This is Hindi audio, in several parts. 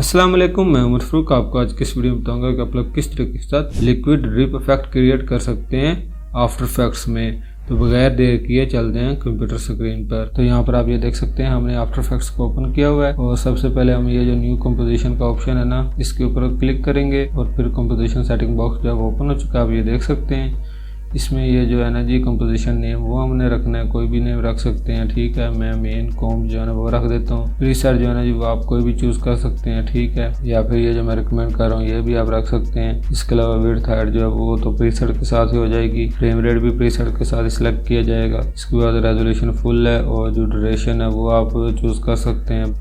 अस्सलाम वालेकुम, मैं उमर फ़ारूक आपको आज की इस वीडियो में बताऊंगा कि आप लोग किस तरीके के साथ लिक्विड ड्रिप इफेक्ट क्रिएट कर सकते हैं आफ्टर इफेक्ट्स में। तो बगैर देर किए चलते हैं कंप्यूटर स्क्रीन पर। तो यहाँ पर आप ये देख सकते हैं हमने आफ्टर इफेक्ट्स को ओपन किया हुआ है और सबसे पहले हम ये जो न्यू कंपोजिशन का ऑप्शन है ना, इसके ऊपर क्लिक करेंगे और फिर कंपोजिशन सेटिंग बॉक्स जब ओपन हो चुका है आप ये देख सकते हैं। इसमें ये जो है ना जी कंपोजिशन नेम वो हमने रखना है, कोई भी नेम रख सकते हैं, ठीक है। मैं मेन कॉम्प जो है ना वो रख देता हूँ। प्रीसेट जो है ना जी वो आप कोई भी चूज़ कर सकते हैं, ठीक है। या फिर ये जो मैं रिकमेंड कर रहा हूँ ये भी आप रख सकते हैं। इसके अलावा विड्थ हाइट जो है वो तो प्रीसेट के साथ ही हो जाएगी। फ्रेम रेट भी प्रीसेट के साथ सिलेक्ट किया जाएगा। इसके बाद रेजोल्यूशन फुल है और जो ड्यूरेशन है वो आप चूज़ कर सकते हैं।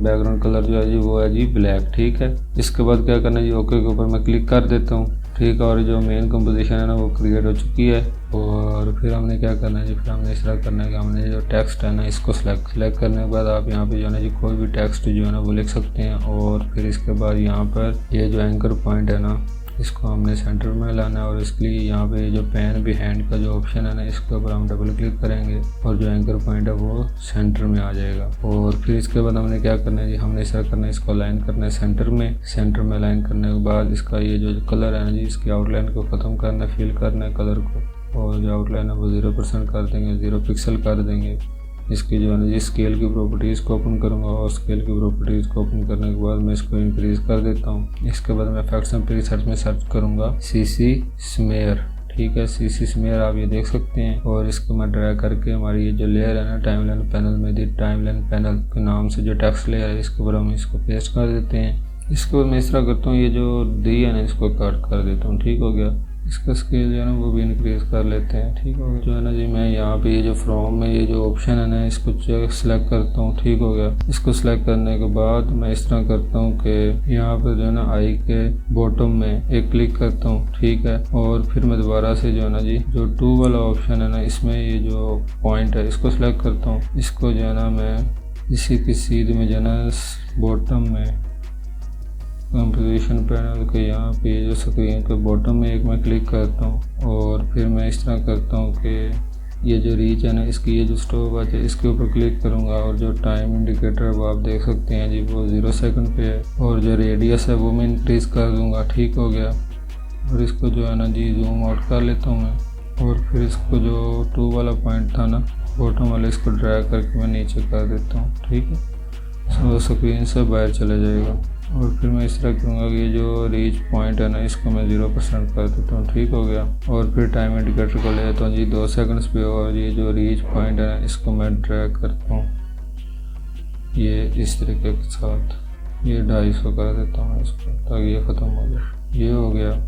बैकग्राउंड कलर जो है जी वो है जी ब्लैक, ठीक है। इसके बाद क्या करना है जी, ओके के ऊपर मैं क्लिक कर देता हूँ, ठीक है। और जो मेन कंपोजिशन है ना वो क्रिएट हो चुकी है। और फिर हमने क्या करना है जी, फिर हमने इस तरह करना है कि हमने जो टेक्स्ट है ना इसको सिलेक्ट करने के बाद आप यहाँ पे जो है ना जी कोई भी टेक्स्ट जो है ना वो लिख सकते हैं। और फिर इसके बाद यहाँ पर ये जो एंकर पॉइंट है ना इसको हमने सेंटर में लाना है और इसके लिए यहाँ पे जो पेन बिहाइंड का जो ऑप्शन है ना इसके ऊपर हम डबल क्लिक करेंगे और जो एंकर पॉइंट है वो सेंटर में आ जाएगा। और फिर इसके बाद हमने क्या करना है जी, हमने इस तरह करना है, इसको अलाइन करना है सेंटर में अलाइन करने के बाद इसका ये जो कलर है ना जी इसकी आउटलाइन को ख़त्म करना है, फिल करना है कलर को। और जो आउटलाइन है वो 0% कर देंगे, 0 पिक्सल कर देंगे। इसकी जो है ना जी स्केल की प्रॉपर्टीज़ को ओपन करूँगा और स्केल की प्रॉपर्टीज़ को ओपन करने के बाद मैं इसको इंक्रीज़ कर देता हूँ। इसके बाद मैं इफेक्ट्स एंड प्रीसेट्स में सर्च करूँगा CC स्मेयर, ठीक है। CC स्मेयर आप ये देख सकते हैं और इसको मैं ड्रैग करके हमारी ये जो लेयर है ना टाइमलाइन पैनल में दी टाइमलाइन पैनल के नाम से जो टेक्स्ट लेयर है इसके ऊपर हम इसको पेस्ट कर देते हैं। इसके बाद मैं इस तरह करता हूँ, ये जो दी है ना इसको कट कर देता हूँ, ठीक हो गया। इसका स्केल जो है ना वो भी इंक्रीज़ कर लेते हैं, ठीक हो गया। जो है ना जी मैं यहाँ पे ये जो फ्रॉम में ये जो ऑप्शन है ना इसको सिलेक्ट करता हूँ, ठीक हो गया। इसको सिलेक्ट करने के बाद मैं इस तरह करता हूँ कि यहाँ पे जो है ना आई के बॉटम में एक क्लिक करता हूँ, ठीक है। और फिर मैं दोबारा से जो है ना जी जो 2 वाला ऑप्शन है ना इसमें ये जो पॉइंट है इसको सिलेक्ट करता हूँ। इसको जो है ना मैं इसी की सीध में जो है ना बॉटम में कंपोजिशन पैनल के यहाँ पे जो स्क्रीन के बॉटम में एक मैं क्लिक करता हूँ। और फिर मैं इस तरह करता हूँ कि ये जो रीच है ना इसकी ये जो स्टॉप वॉच है इसके ऊपर क्लिक करूँगा और जो टाइम इंडिकेटर है वो आप देख सकते हैं जी वो 0 सेकंड पे है। और जो रेडियस है वो मैं इंक्रीज़ कर दूँगा, ठीक हो गया। और इसको जो है ना जी जूम आउट कर लेता हूँ मैं। और फिर इसको जो 2 वाला पॉइंट था ना बॉटम वाले इसको ड्रैग करके मैं नीचे कर देता हूँ, ठीक है। वो स्क्रीन से बाहर चले जाएगा। और फिर मैं इस तरह करूँगा कि ये जो रीच पॉइंट है ना इसको मैं 0% कर देता हूँ, ठीक हो गया। और फिर टाइम इंडिकेटर को ले जाता हूँ जी 2 सेकंड्स पे और ये जो रीच पॉइंट है ना इसको मैं ड्रैग करता हूँ ये इस तरीके के साथ, ये 250 कर देता हूँ इसको ताकि ये ख़त्म हो जाए, ये हो गया।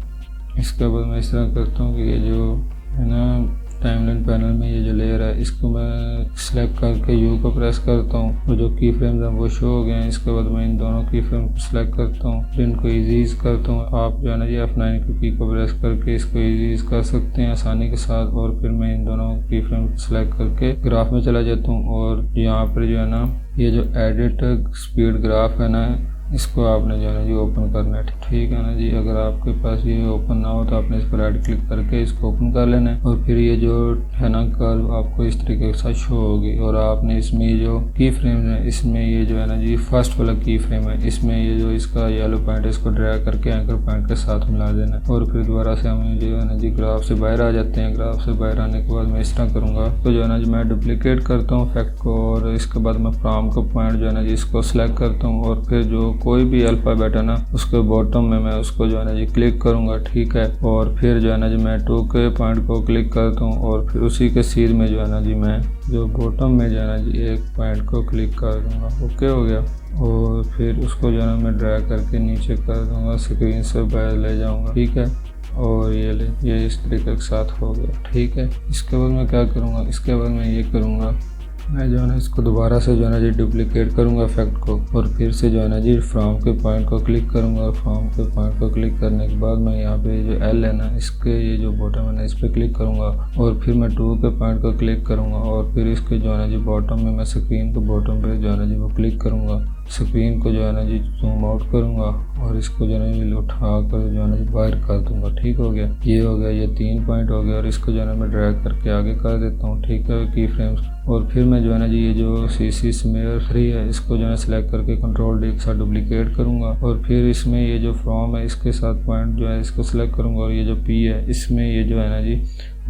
इसके बाद मैं इस तरह करता हूँ कि ये जो है ना टाइमलाइन पैनल में ये जो लेयर है इसको मैं सिलेक्ट करके यू को प्रेस करता हूँ और जो की फ्रेम्स हैं वो शो हो गए हैं। इसके बाद मैं इन दोनों की फ्रेम को सिलेक्ट करता हूँ, फिर इनको इजीज करता हूँ। आप जो है ना जी F9 की को प्रेस करके इसको इजीज कर सकते हैं आसानी के साथ। और फिर मैं इन दोनों की फ्रेम को सिलेक्ट करके ग्राफ में चला जाता हूँ और यहाँ पर जो है ना ये जो एडिट स्पीड ग्राफ है ना इसको आपने जो है ना जी ओपन करना है, ठीक है ना जी। अगर आपके पास ये ओपन ना हो तो आपने इस पर राइट क्लिक करके इसको ओपन कर लेना है। और फिर ये जो है ना कर्व आपको इस तरीके के साथ शो होगी। और आपने इसमें ये जो की फ्रेम है इसमें ये जो है ना जी फर्स्ट वाला की फ्रेम है इसमें ये जो इसका येलो पॉइंट है इसको ड्रैग करके एंकर पॉइंट के साथ मिला देना है। और फिर दोबारा से हम जो है ना जी ग्राफ से बाहर आ जाते हैं। ग्राफ से बाहर आने के बाद मैं इस तरह करूँगा तो जो है ना जी मैं डुप्लीकेट करता हूँ इफेक्ट को और इसके बाद मैं फ्रॉम का पॉइंट जो है ना जी इसको सिलेक्ट करता हूँ और फिर जो कोई भी अल्फ़ाबेट है ना उसके बॉटम में मैं उसको जो है ना जी क्लिक करूँगा, ठीक है। और फिर जो है ना जी मैं 2 के पॉइंट को क्लिक करता हूँ और फिर उसी के सीध में जो है ना जी मैं जो बॉटम में जो है ना जी एक पॉइंट को क्लिक कर दूँगा, ओके हो गया। और फिर उसको जो है ना मैं ड्रैग करके नीचे कर दूँगा, स्क्रीन से बाहर ले जाऊँगा, ठीक है। और ये इस तरीके के साथ हो गया, ठीक है। इसके बाद मैं क्या करूँगा, इसके बाद मैं ये करूँगा मैं जो है ना इसको दोबारा से जो है ना जी डुप्लीकेट करूँगा इफेक्ट को और फिर से जो है ना जी फ्रॉम के पॉइंट को क्लिक करूँगा। और फ्रॉम के पॉइंट को क्लिक करने के बाद मैं यहाँ पे जो L है ना इसके ये जो बॉटम है ना इस पर क्लिक करूँगा और फिर मैं 2 के पॉइंट को क्लिक करूँगा और फिर इसके जो है ना जी बॉटम में मैं स्क्रीन के बॉटम पे जो है ना जी वो क्लिक करूँगा स्क्रीन को जो है ना जी जूम आउट करूँगा और इसको जो है ना जी उठा कर जो है ना जी बाहर कर दूंगा। ठीक हो गया, ये हो गया, ये 3 पॉइंट हो गया और इसको जो है ना मैं ड्रैग करके आगे कर देता हूँ। ठीक है, की फ्रेम्स। और फिर मैं जो है ना जी ये जो CC स्मेयर 3 है इसको जो है सेलेक्ट करके कंट्रोल D के साथ डुप्लीकेट करूँगा और फिर इसमें ये जो फ्रॉम है इसके साथ पॉइंट जो है इसको सेलेक्ट करूँगा और ये जो P है इसमें ये जो है ना जी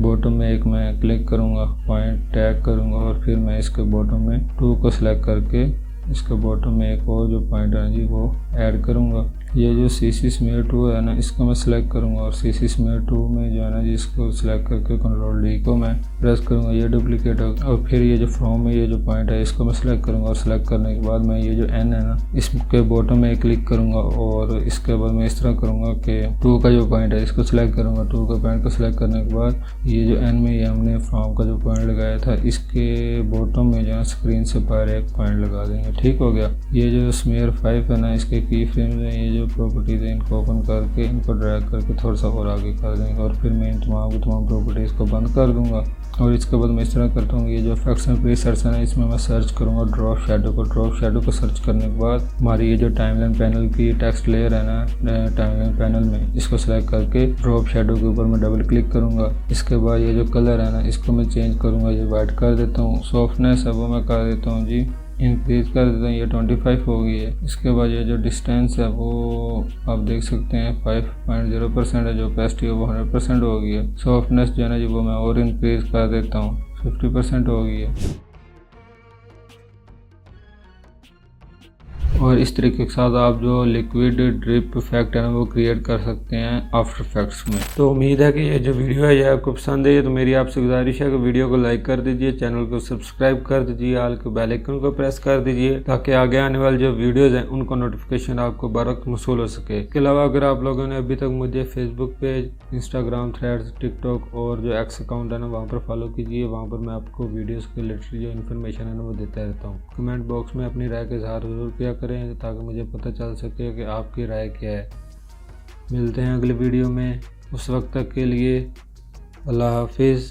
बॉटम में एक मैं क्लिक करूँगा, पॉइंट टैग करूँगा और फिर मैं इसके बॉटम में 2 को सिलेक्ट करके इसके बॉटम में एक और जो पॉइंट है जी वो ऐड करूँगा। ये जो CC स्मेयर 2 है ना इसको मैं सिलेक्ट करूँगा और CC स्मेयर 2 में जो है ना जी इसको सिलेक्ट करके कंट्रोल D को मैं प्रेस करूँगा, ये डुप्लीकेट होगा। और फिर ये जो फ्रॉम में ये जो पॉइंट है इसको मैं सिलेक्ट करूँगा और सिलेक्ट करने के बाद मैं ये जो N है ना इसके बॉटम में क्लिक करूँगा और इसके बाद मैं इस तरह करूँगा कि 2 का जो पॉइंट है इसको सिलेक्ट करूँगा। 2 का पॉइंट को सिलेक्ट करने के बाद ये जो N में ये हमने फ्रॉम का जो पॉइंट लगाया था इसके बॉटम में जो है स्क्रीन से बाहर एक पॉइंट लगा देंगे। ठीक हो गया। ये जो स्मेयर 5 है ना इसके की फ्रेम है, ये जो प्रॉपर्टीज है इनको ओपन करके इनको ड्रैग करके थोड़ा सा और आगे कर देंगे और फिर मैं इन तमाम प्रॉपर्टीज़ को बंद कर दूंगा। और इसके बाद मैं इस तरह करता हूँ, ये जो इफेक्ट्स में प्रीसेट्स है इसमें मैं सर्च करूँगा ड्रॉप शैडो को सर्च करने के बाद हमारी ये जो टाइमलाइन पैनल की टेक्स्ट लेयर है ना टाइमलाइन पैनल में इसको सेलेक्ट करके ड्रॉप शैडो के ऊपर मैं डबल क्लिक करूँगा। इसके बाद ये जो कलर है ना इसको मैं चेंज करूँगा, ये वाइट कर देता हूँ। सॉफ्टनेस है वो मैं कर देता हूँ जी इंक्रीज कर देता हूँ, ये 25 हो गई है। इसके बाद ये जो डिस्टेंस है वो आप देख सकते हैं 5.0% है, जो ओपेसिटी है वो 100% हो गई है। सॉफ्टनेस जो है ना जी वो मैं और इंक्रीज कर देता हूँ, 50% हो गई है। और इस तरीके के साथ आप जो लिक्विड ड्रिप इफेक्ट है ना वो क्रिएट कर सकते हैं आफ्टर इफेक्ट्स में। तो उम्मीद है कि ये जो वीडियो है ये आपको पसंद है। तो मेरी आपसे गुजारिश है कि वीडियो को लाइक कर दीजिए, चैनल को सब्सक्राइब कर दीजिए, ऑल के बेल आइकन को प्रेस कर दीजिए ताकि आगे आने वाले जो वीडियोज़ हैं उनको नोटिफिकेशन आपको बरवक्त मौसूल हो सके। इसके अलावा अगर आप लोगों ने अभी तक मुझे Facebook page, Instagram, threads, TikTok और जो एक्स अकाउंट है ना वहाँ पर फॉलो कीजिए। वहाँ पर मैं आपको वीडियोज़ के रिलेटेड जो इन्फॉर्मेशन है ना वो देता रहता हूँ। कमेंट बॉक्स में अपनी राय का इजहार जरूर किया करें ताकि मुझे पता चल सके कि आपकी राय क्या है। मिलते हैं अगले वीडियो में, उस वक्त तक के लिए अल्लाह हाफिज़।